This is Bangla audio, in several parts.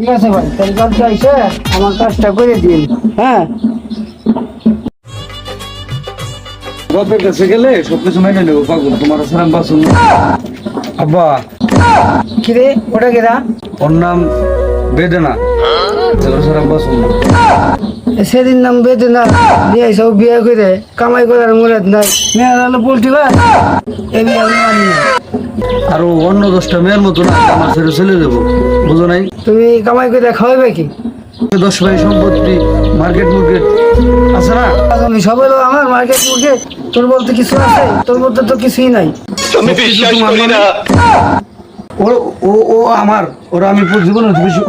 ঠিক আছে ভাই, তাহলে কালকে এসে আমার কাজটা করে দিন। হ্যাঁ, বাপের কাছে গেলে সবকিছু মেনে নেবো পাগল, তোমার সালাম বাসন। আব্বা, কিরে ওটা কেনা? ওর নাম বেদনা, সালাম বাসন। সেদিন নাম বেদনা নিয়ে সব বিয়ে করে কামাই করার মুরাদ নাই, মেয়ের হলো পোল্ট্রি ভাত, এই বিয়ে আমি মানি না। আরো অন্য 10টা মেয়ের মতো না আমার ছেড়ে চলে যাবো, বুঝো নাই? তুমি কামাই করে খাওয়াবে কি? 10 ভাই সম্পত্তি, মার্কেট মুর্কেট আছে না? আমি সব হলো আমার মার্কেট মুখে, তোর বলতে কিছু আছে? তোর বলতে তো কিছুই নাই। আমি বিশ্বাস করি না। ও ও ও আমার, ওরা আমি জীবনে বেশি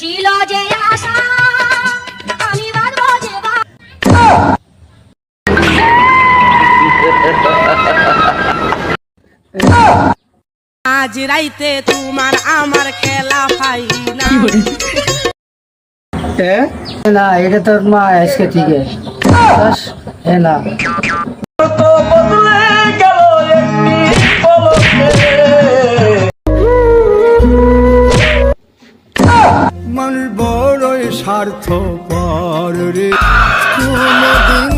ছিল যে আশা আমি বাঁধবো যে আজ রাইতে তোমার আমার খেলা পাই না। না, এটা তোর মা আজকে ঠিক আছে। হ্যাঁ না, মানুষ বড়ই স্বার্থপর রে, কোনদিন